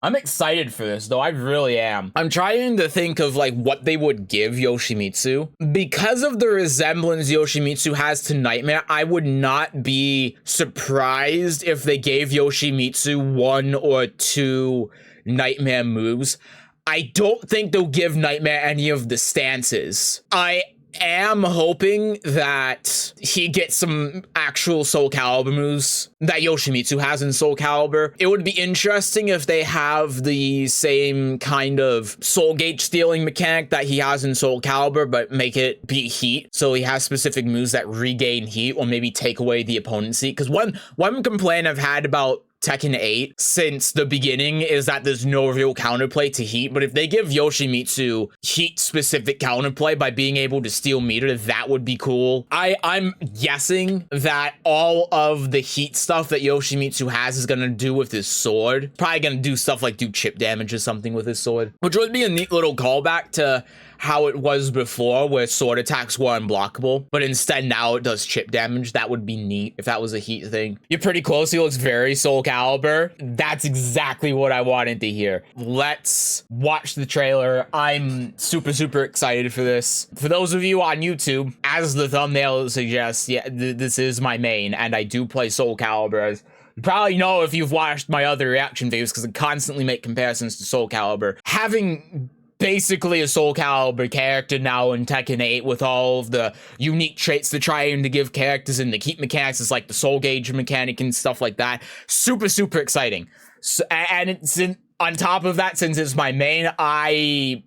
I'm excited for this, though. I really am. I'm trying to think of, like, what they would give Yoshimitsu. Because of the resemblance Yoshimitsu has to Nightmare, I would not be surprised if they gave Yoshimitsu 1 or 2 Nightmare moves. I don't think they'll give Nightmare any of the stances. I am hoping that he gets some actual SoulCalibur moves that Yoshimitsu has in SoulCalibur. It would be interesting if they have the same kind of soul gauge stealing mechanic that he has in SoulCalibur, but make it be heat. So he has specific moves that regain heat or maybe take away the opponent's heat. Because one complaint I've had about Tekken 8 since the beginning is that there's no real counterplay to heat, but if they give Yoshimitsu heat-specific counterplay by being able to steal meter, that would be cool. I'm guessing that all of the heat stuff that Yoshimitsu has is gonna do with his sword. Probably gonna do stuff like do chip damage or something with his sword, which would be a neat little callback to how it was before, where sword attacks were unblockable, but instead now it does chip damage. That would be neat if that was a heat thing. You're pretty close. He looks very SoulCalibur. That's exactly what I wanted to hear. Let's watch the trailer. I'm super excited for this. For those of you on YouTube, as the thumbnail suggests, yeah, this is my main, and I do play SoulCalibur. As you probably know if you've watched my other reaction videos, because I constantly make comparisons to SoulCalibur. Having basically a SoulCalibur character now in Tekken 8 with all of the unique traits they're trying to give characters, and the heat mechanics is like the soul gauge mechanic and stuff like that. Super exciting. So, and it's on top of that, since it's my main, I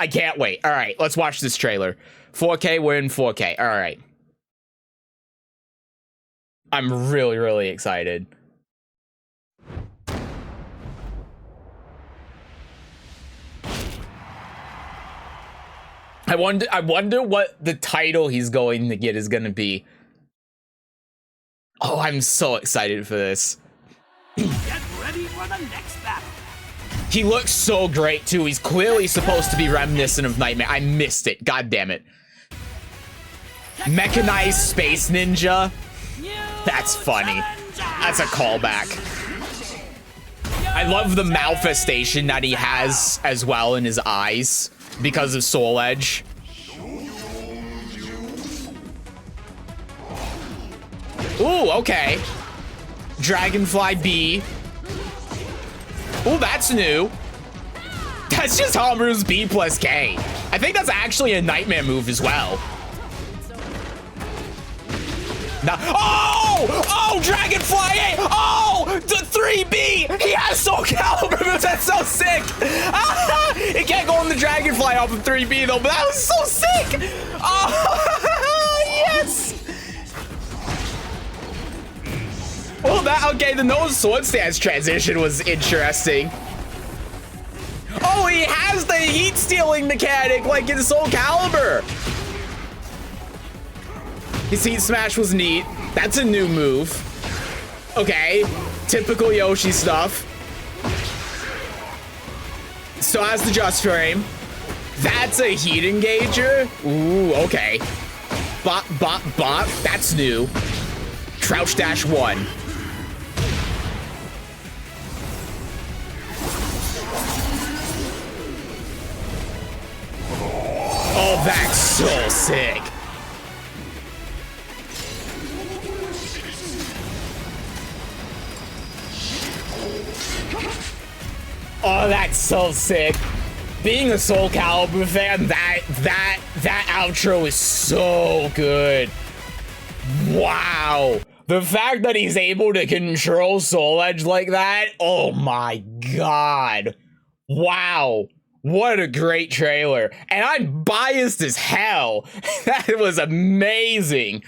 can't wait. All right, let's watch this trailer. 4K, we're in 4K. All right. I'm really excited. I wonder what the title he's going to get is going to be. Oh, I'm so excited for this. Get ready for the next battle. He looks so great too. He's clearly supposed to be reminiscent of Nightmare. I missed it. God damn it. Mechanized Space Ninja. That's funny. That's a callback. I love the malfestation that he has as well in his eyes because of Soul Edge. Ooh, okay. Dragonfly B. Ooh, that's new. That's just Hamu's B plus K. I think that's actually a Nightmare move as well. Now, oh, Dragonfly A. Oh, the 3B. He has SoulCalibur moves. That's so sick. It can't go on the Dragonfly off of 3B though, but that was so sick. Oh, yes. Well, okay, the no sword stance transition was interesting. Oh, he has the heat stealing mechanic like in SoulCalibur. His heat smash was neat. That's a new move. Okay, typical Yoshi stuff. Still has the just frame. That's a heat engager. Ooh, okay. Bop. That's new. Crouch dash 1. Oh, that's so sick. Oh, that's so sick. Being a SoulCalibur fan, that outro is so good. Wow. The fact that he's able to control Soul Edge like that, oh my god. Wow. What a great trailer. And I'm biased as hell. That was amazing.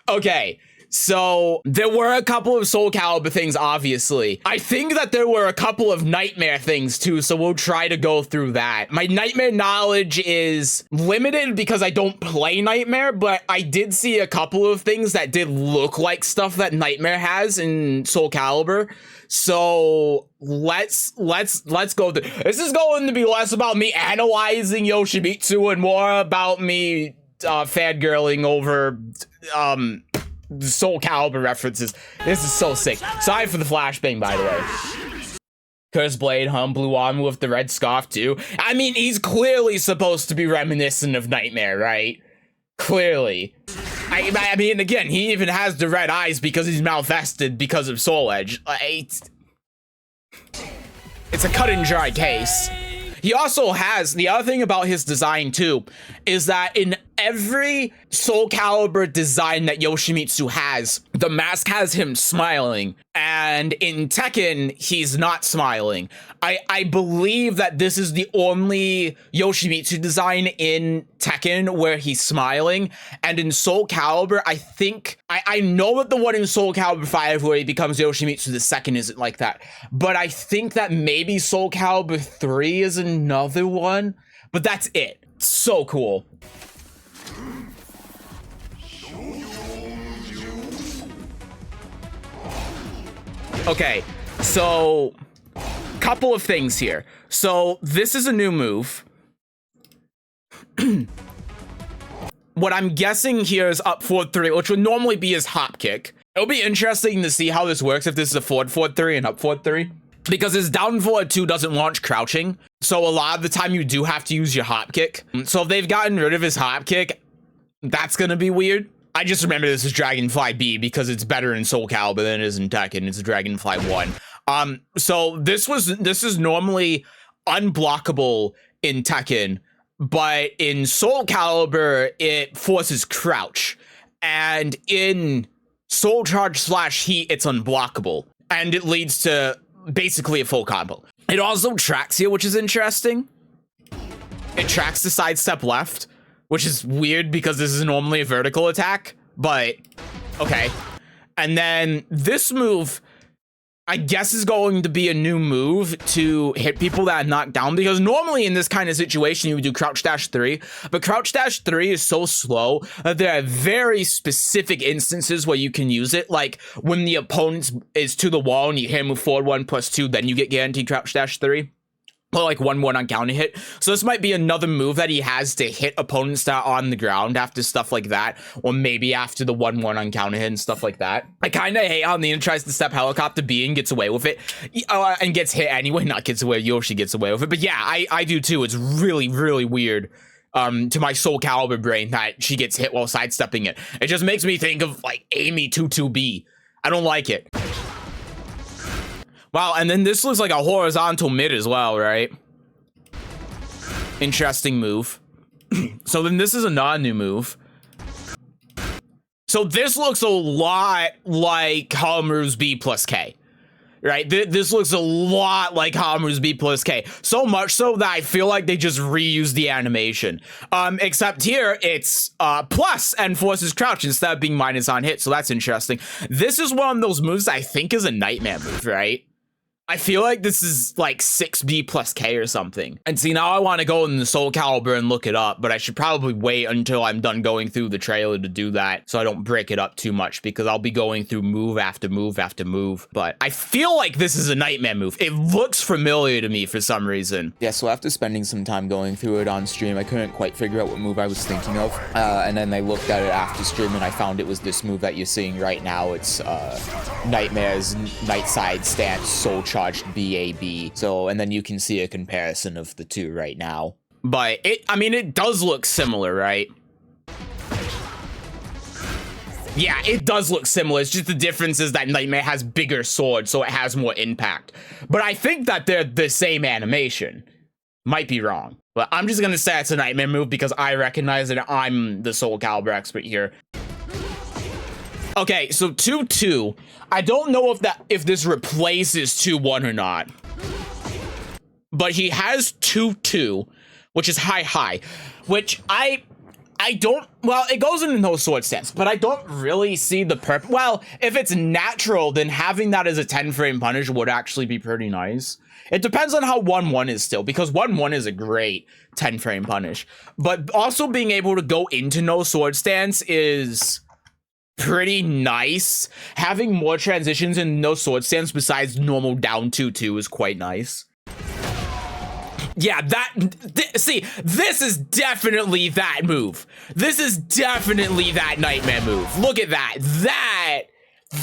Okay. So, there were a couple of SoulCalibur things, obviously. I think that there were a couple of Nightmare things, too, so we'll try to go through that. My Nightmare knowledge is limited because I don't play Nightmare, but I did see a couple of things that did look like stuff that Nightmare has in SoulCalibur. So, let's go through. This is going to be less about me analyzing Yoshimitsu and more about me fangirling over SoulCalibur references. This is so sick. Sorry for the flashbang, by the way. Curse Blade, Blue Armor with the red scarf too. I mean, he's clearly supposed to be reminiscent of Nightmare, right? Clearly. I mean, again, he even has the red eyes because he's malvested because of Soul Edge. It's a cut and dry case. He also has, the other thing about his design too, is that in every SoulCalibur design that Yoshimitsu has, the mask has him smiling, and in Tekken, he's not smiling. I believe that this is the only Yoshimitsu design in Tekken where he's smiling, and in SoulCalibur, I think, I know that the one in SoulCalibur 5 where he becomes Yoshimitsu the second isn't like that, but I think that maybe SoulCalibur 3 is another one, but that's it. So cool. Okay, so couple of things here. So this is a new move. What I'm guessing here is up forward 3, which would normally be his hop kick. It'll be interesting to see how this works if this is a forward 3 and up forward 3. Because his down forward 2 doesn't launch crouching. So a lot of the time you do have to use your hop kick. So if they've gotten rid of his hop kick, that's gonna be weird. I just remember this is Dragonfly B because it's better in SoulCalibur than it is in Tekken. It's Dragonfly 1. So this is normally unblockable in Tekken, but in SoulCalibur it forces crouch, and in Soul Charge / Heat it's unblockable, and it leads to basically a full combo. It also tracks here, which is interesting. It tracks the sidestep left, which is weird because this is normally a vertical attack, but okay. And then this move, I guess, is going to be a new move to hit people that are knocked down, because normally in this kind of situation you would do crouch dash 3, but crouch dash 3 is so slow that there are very specific instances where you can use it, like when the opponent is to the wall and you hit him with forward 1+2, then you get guaranteed crouch dash 3. Or like 1-1 on counter hit. So this might be another move that he has to hit opponents that are on the ground after stuff like that. Or maybe after the 1-1 on counter hit and stuff like that. I kind of hate how Nina tries to step helicopter B and gets away with it. And gets hit anyway. Not gets away, Yoshi gets away with it. But yeah, I do too. It's really, really weird to my SoulCalibur brain that she gets hit while sidestepping it. It just makes me think of like Amy 22B. I don't like it. Wow, and then this looks like a horizontal mid as well, right? Interesting move. So then this is another new move. So this looks a lot like Hamuru's B plus K, right? This looks a lot like Hamuru's B plus K. So much so that I feel like they just reused the animation. Except here, it's plus and forces crouch instead of being minus on hit, so that's interesting. This is one of those moves I think is a Nightmare move, right? I feel like this is like 6B plus K or something. And see, now I want to go in the SoulCalibur and look it up, but I should probably wait until I'm done going through the trailer to do that so I don't break it up too much, because I'll be going through move after move after move. But I feel like this is a Nightmare move. It looks familiar to me for some reason. Yeah, so after spending some time going through it on stream, I couldn't quite figure out what move I was thinking of. And then I looked at it after stream and I found it was this move that you're seeing right now. It's Nightmare's Night Side Stance Soul Charged BAB. So, and then you can see a comparison of the two right now. But I mean, it does look similar, right? Yeah, it does look similar. It's just the difference is that Nightmare has bigger swords, so it has more impact. But I think that they're the same animation. Might be wrong. But I'm just gonna say it's a Nightmare move because I recognize it. I'm the SoulCalibur expert here. Okay, so 2-2. I don't know if this replaces 2-1 or not. But he has 2-2, which is high, which I don't, well, it goes into no sword stance, but I don't really see the purpose. Well, if it's natural, then having that as a 10-frame punish would actually be pretty nice. It depends on how 1-1 is still, because 1-1 is a great 10-frame punish. But also being able to go into no sword stance is pretty nice. Having more transitions in no sword stance besides normal down 2-2 is quite nice. Yeah, see, this is definitely that move. This is definitely that Nightmare move. Look at that.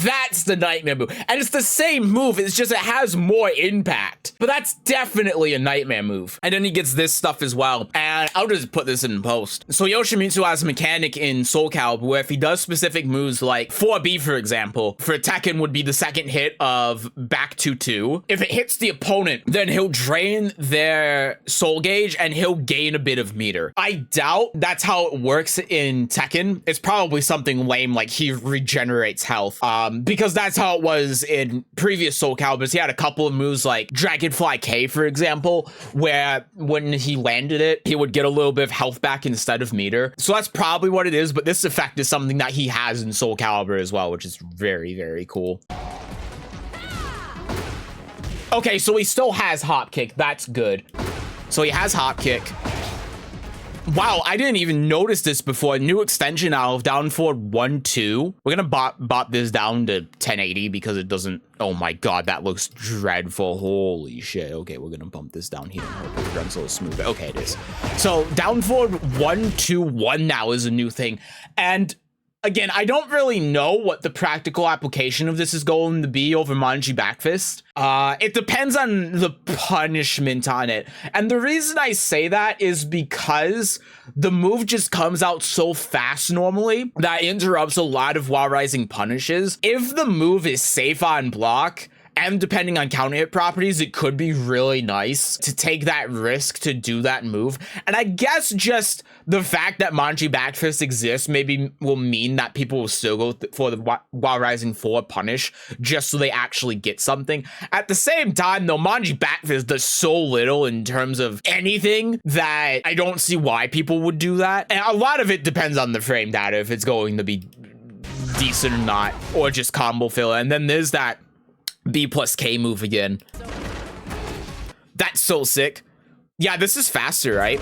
That's the Nightmare move. And it's the same move, it's just it has more impact. But that's definitely a Nightmare move. And then he gets this stuff as well. And I'll just put this in post. So Yoshimitsu has a mechanic in SoulCalibur where if he does specific moves like 4B, for example, for Tekken would be the second hit of back 2-2. If it hits the opponent, then he'll drain their soul gauge and he'll gain a bit of meter. I doubt that's how it works in Tekken. It's probably something lame like he regenerates health. Because that's how it was in previous SoulCaliburs. He had a couple of moves like Dragonfly K, for example, where when he landed it, he would get a little bit of health back instead of meter. So that's probably what it is, but this effect is something that he has in SoulCalibur as well, which is very, very cool. Okay, so he still has Hop Kick. That's good. So he has Hop Kick. Wow, I didn't even notice this before. New extension out of down forward 1-2. We're gonna bop this down to 1080 because it doesn't. Oh my god, that looks dreadful. Holy shit. Okay, we're gonna bump this down here and hope it runs a little smooth. Okay, it is. So down forward 1-2-1 now is a new thing. And again, I don't really know what the practical application of this is going to be over Manji Backfist. It depends on the punishment on it. And the reason I say that is because the move just comes out so fast normally that interrupts a lot of while rising punishes. If the move is safe on block, and depending on counter hit properties, it could be really nice to take that risk to do that move. And I guess just the fact that Manji Backfist exists maybe will mean that people will still go for the while rising 4 punish just so they actually get something. At the same time, though, Manji Backfist does so little in terms of anything that I don't see why people would do that. And a lot of it depends on the frame data, if it's going to be decent or not, or just combo filler. And then there's that B plus K move again. That's so sick. Yeah, this is faster, right?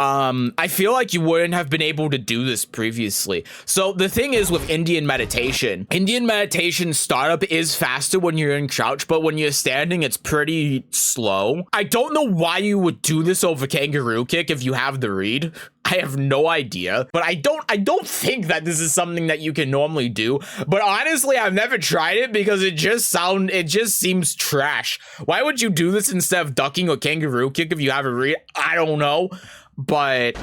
I feel like you wouldn't have been able to do this previously. So the thing is with Indian meditation startup is faster when you're in crouch, but when you're standing, it's pretty slow. I don't know why you would do this over kangaroo kick if you have the read. I have no idea, but I don't think that this is something that you can normally do. But honestly, I've never tried it because it just seems trash. Why would you do this instead of ducking or kangaroo kick if you have a read? I don't know. But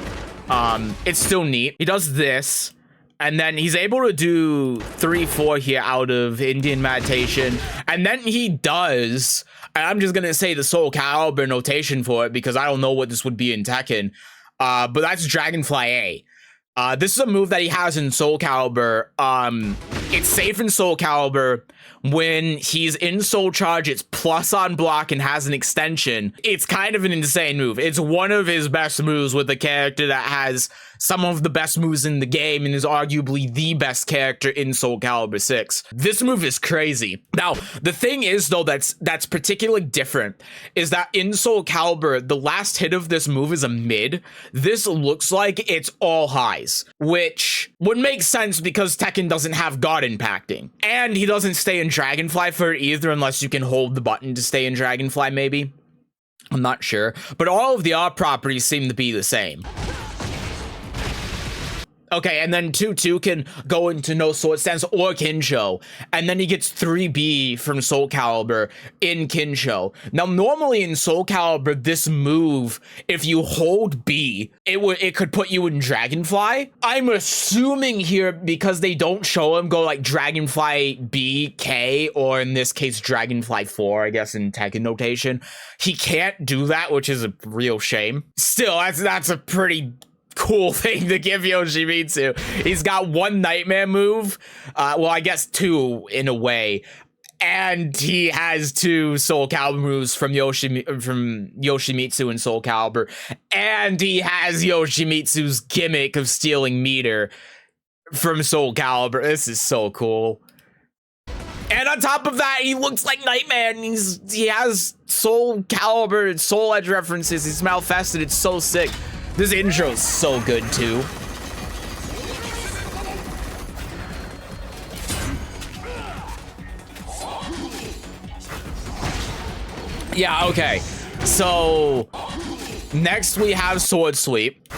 it's still neat. He does this, and then he's able to do 3-4 here out of Indian meditation, and then he does, and I'm just gonna say the SoulCalibur notation for it because I don't know what this would be in Tekken, but that's Dragonfly A. This is a move that he has in SoulCalibur. It's safe in SoulCalibur. When he's in Soul Charge, it's plus on block and has an extension. It's kind of an insane move. It's one of his best moves with a character that has some of the best moves in the game and is arguably the best character in SoulCalibur 6. This move is crazy. Now, the thing is, though, that's particularly different is that in SoulCalibur, the last hit of this move is a mid. This looks like it's all highs, which would make sense because Tekken doesn't have God impacting. And he doesn't stay in Dragonfly for it either unless you can hold the button to stay in Dragonfly, maybe. I'm not sure. But all of the R properties seem to be the same. Okay, and then 2-2 can go into no sword stance or Kinsho, and then he gets 3B from SoulCalibur in Kinsho. Now, normally in SoulCalibur, this move, if you hold B, it could put you in Dragonfly. I'm assuming here, because they don't show him go like Dragonfly B, K, or in this case, Dragonfly 4, I guess in Tekken notation, he can't do that, which is a real shame. Still, that's a pretty cool thing to give Yoshimitsu. He's got one Nightmare move, well, I guess 2 in a way, and he has 2 SoulCalibur moves from Yoshimitsu in SoulCalibur, and he has Yoshimitsu's gimmick of stealing meter from SoulCalibur. This is so cool. And on top of that, he looks like Nightmare, and he has SoulCalibur and Soul Edge references. He's Malfested. It's so sick. This intro is so good, too. Yeah, okay. So, next we have Sword Sweep.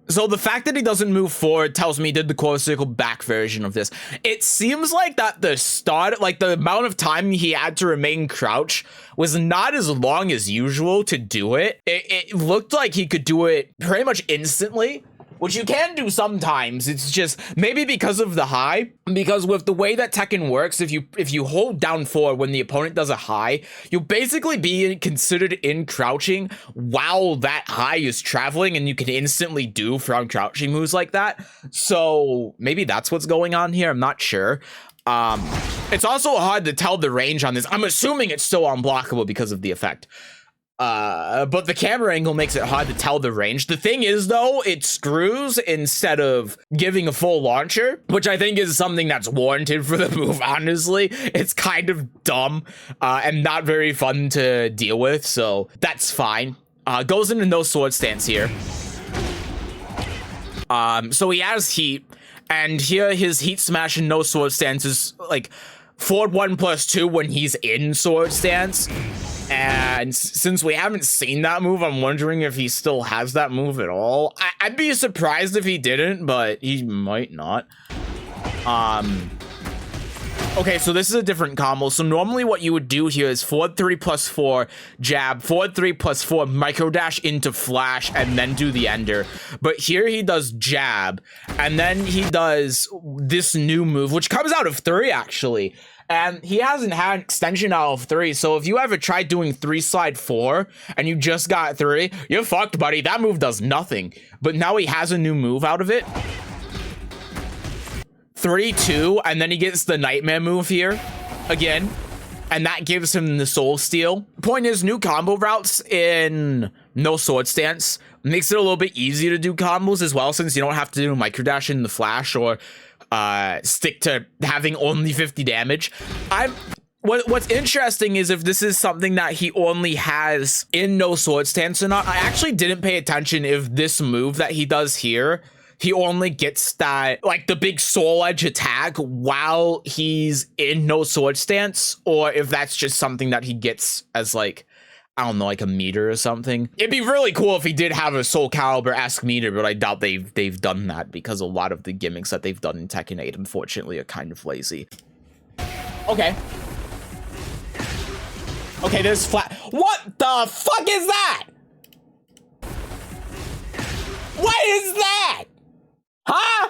So the fact that he doesn't move forward tells me he did the core circle back version of this. It seems like that the start, like the amount of time he had to remain crouch was not as long as usual to do it. It looked like he could do it pretty much instantly, which you can do sometimes. It's just maybe because of the high, because with the way that Tekken works, if you hold down forward when the opponent does a high, you'll basically be considered in crouching while that high is traveling, and you can instantly do from crouching moves like that. So maybe that's what's going on here. I'm not sure. It's also hard to tell the range on this. I'm assuming it's still unblockable because of the effect. But the camera angle makes it hard to tell the range. The thing is, though, it screws instead of giving a full launcher, which I think is something that's warranted for the move, honestly. It's kind of dumb, and not very fun to deal with, so that's fine. Goes into no sword stance here. So he has heat, and here his heat smash and no sword stance is like forward 1+2 when he's in sword stance. And since we haven't seen that move, I'm wondering if he still has that move at all. I'd be surprised if he didn't, but he might not. Okay, so this is a different combo. So normally what you would do here is forward 3+4 jab, forward 3+4 micro dash into flash, and then do the ender. But here he does jab, and then he does this new move, which comes out of 3 actually. And he hasn't had extension out of 3, so if you ever tried doing 3 slide 4 and you just got 3, you're fucked, buddy. That move does nothing. But now he has a new move out of it. 3-2, and then he gets the nightmare move here again, and that gives him the soul steal. Point is, new combo routes in no sword stance makes it a little bit easier to do combos as well, since you don't have to do micro dash in the flash or stick to having only 50 damage. What's interesting is if this is something that he only has in no sword stance or not. I actually didn't pay attention if this move that he does here, he only gets that, like the big soul edge attack while he's in no sword stance, or if that's just something that he gets as like, I don't know, like a meter or something. It'd be really cool if he did have a SoulCalibur-esque meter, but I doubt they've done that because a lot of the gimmicks that they've done in Tekken 8, unfortunately, are kind of lazy. Okay. Okay, there's flat. What the fuck is that? What is that? Huh?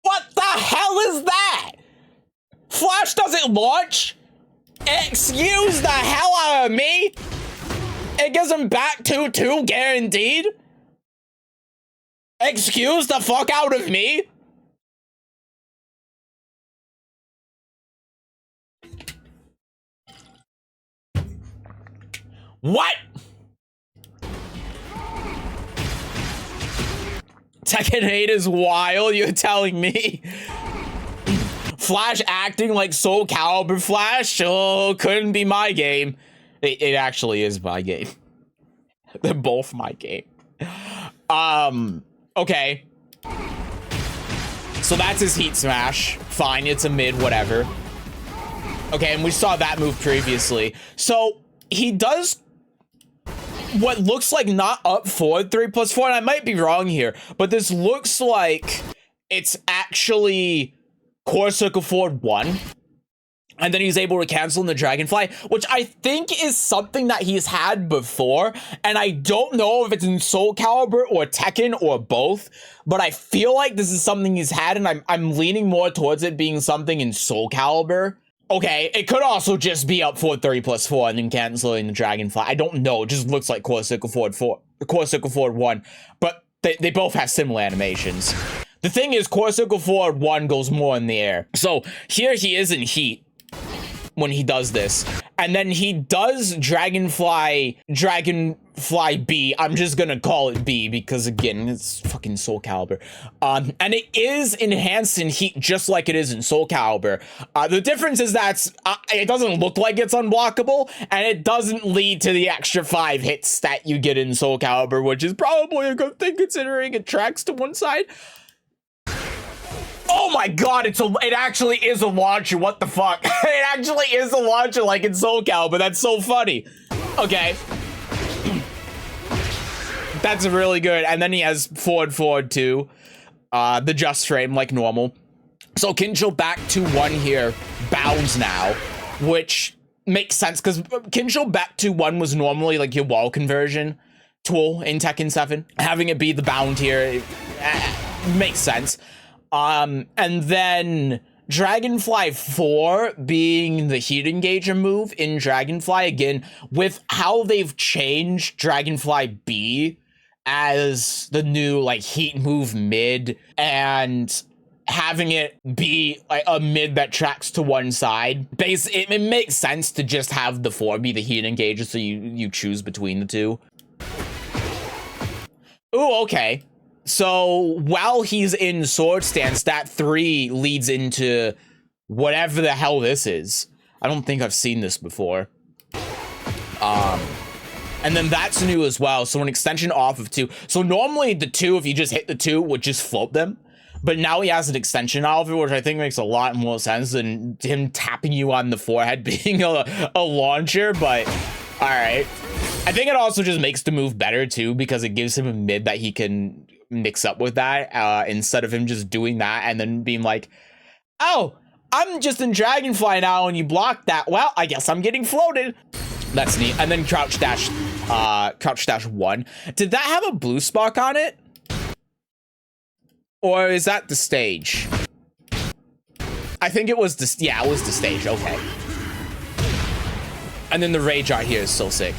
What the hell is that? Flash doesn't launch? Excuse the hell out of me? It gives him back 2-2 guaranteed? Excuse the fuck out of me? What? Tekken 8 is wild, you're telling me? Flash acting like SoulCalibur Flash? Oh, couldn't be my game. It actually is my game. They're both my game. Okay. So that's his heat smash. Fine, it's a mid, whatever. Okay, and we saw that move previously. So he does what looks like not up forward 3+4, and I might be wrong here, but this looks like it's actually core circle forward 1, and then he's able to cancel in the dragonfly, which I think is something that he's had before, and I don't know if it's in SoulCalibur or Tekken or both, but I feel like this is something he's had, and I'm leaning more towards it being something in SoulCalibur. Okay, it could also just be up forward 3+4 and then canceling the dragonfly. I don't know. It just looks like core circle forward 1, but they both have similar animations. The thing is, core circle forward 1 goes more in the air. So here he is in heat when he does this, and then he does dragonfly B. I'm just gonna call it B because again, it's fucking SoulCalibur. And it is enhanced in heat just like it is in SoulCalibur. The difference is that it doesn't look like it's unblockable, and it doesn't lead to the extra 5 hits that you get in SoulCalibur, which is probably a good thing considering it tracks to one side. Oh my god, it actually is a launcher. What the fuck? It actually is a launcher like in SoulCalibur. That's so funny. Okay. That's really good. And then he has forward too. The just frame like normal. So Kincho back to 1 here, bounds now, which makes sense because Kincho back to 1 was normally like your wall conversion tool in Tekken 7. Having it be the bound here makes sense. And then Dragonfly 4 being the heat engager move in Dragonfly, again, with how they've changed Dragonfly B as the new like heat move mid, and having it be like a mid that tracks to one side, it makes sense to just have the 4 be the heat engager, so you choose between the two. Ooh, okay. So while he's in sword stance, that 3 leads into whatever the hell this is. I don't think I've seen this before. And then that's new as well. So an extension off of 2. So normally the 2, if you just hit the 2, would just float them. But now he has an extension out of it, which I think makes a lot more sense than him tapping you on the forehead being a launcher. But all right. I think it also just makes the move better too, because it gives him a mid that he can mix up with that, instead of him just doing that and then being like, oh, I'm just in Dragonfly now and you blocked that. Well, I guess I'm getting floated. That's neat. And then crouch dash 1. Did that have a blue spark on it? Or is that the stage? I think it was the, yeah, it was the stage. Okay. And then the rage art here is so sick.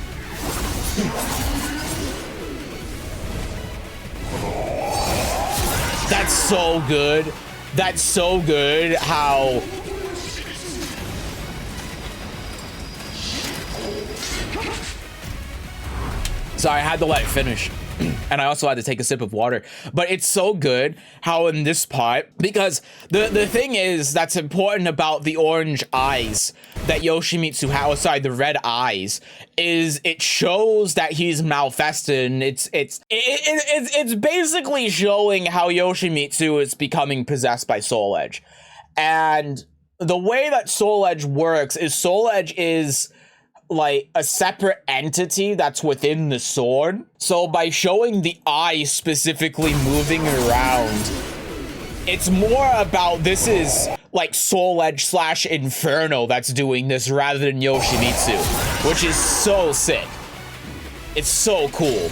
That's so good. That's so good how... Sorry, I had to let it finish. And I also had to take a sip of water. But it's so good how in this part, because the thing is that's important about the orange eyes that Yoshimitsu has, sorry, the red eyes, is it shows that he's malfested. And it's basically showing how Yoshimitsu is becoming possessed by Soul Edge. And the way that Soul Edge works is Soul Edge is like a separate entity that's within the sword. So by showing the eye specifically moving around, it's more about this is like Soul Edge / Inferno that's doing this rather than Yoshimitsu, which is so sick. It's so cool.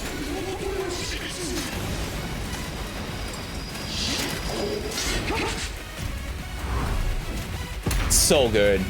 It's so good.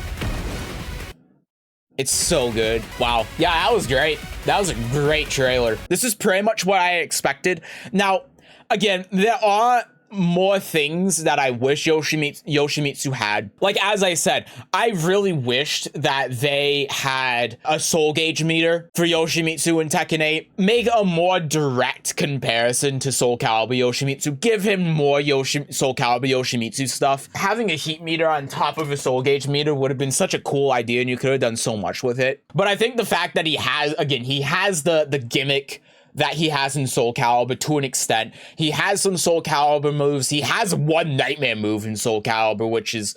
It's so good. Wow. Yeah, that was great. That was a great trailer. This is pretty much what I expected. Now, again, there are more things that I wish Yoshimitsu had. Like, as I said, I really wished that they had a soul gauge meter for Yoshimitsu in Tekken 8. Make a more direct comparison to SoulCalibur Yoshimitsu. Give him more SoulCalibur Yoshimitsu stuff. Having a heat meter on top of a soul gauge meter would have been such a cool idea, and you could have done so much with it. But I think the fact that he has, again, he has the gimmick that he has in SoulCalibur to an extent. He has some SoulCalibur moves. He has one Nightmare move in SoulCalibur, which is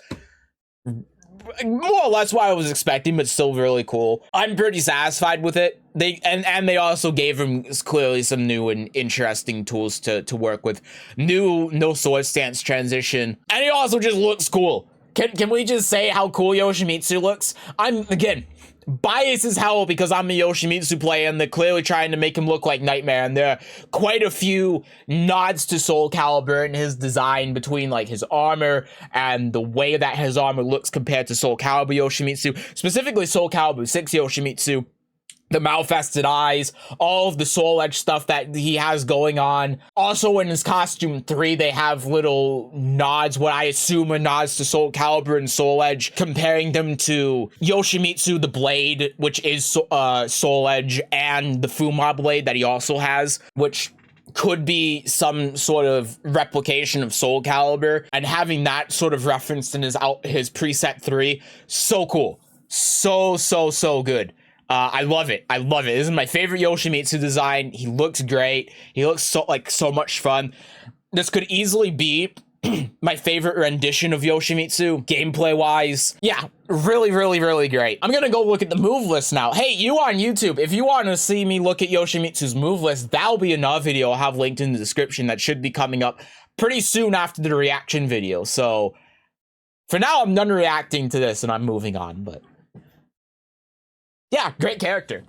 more or less what I was expecting, but still really cool. I'm pretty satisfied with it. And they also gave him clearly some new and interesting tools to work with. New no sword stance transition. And he also just looks cool. Can we just say how cool Yoshimitsu looks? Again, bias as hell because I'm a Yoshimitsu player and they're clearly trying to make him look like Nightmare, and there are quite a few nods to SoulCalibur in his design between like his armor and the way that his armor looks compared to SoulCalibur Yoshimitsu, specifically SoulCalibur 6 Yoshimitsu. The malfested eyes, all of the Soul Edge stuff that he has going on. Also in his costume 3, they have little nods, what I assume are nods to SoulCalibur and Soul Edge, comparing them to Yoshimitsu the Blade, which is Soul Edge, and the Fuma Blade that he also has, which could be some sort of replication of SoulCalibur, and having that sort of referenced in his preset 3, so cool. So good. I love it. I love it. This is my favorite Yoshimitsu design. He looks great. He looks so much fun. This could easily be my favorite rendition of Yoshimitsu, gameplay-wise. Yeah, really, really, really great. I'm gonna go look at the move list now. Hey, you on YouTube, if you want to see me look at Yoshimitsu's move list, that'll be another video I'll have linked in the description that should be coming up pretty soon after the reaction video. So, for now, I'm done reacting to this and I'm moving on, but... yeah, great character.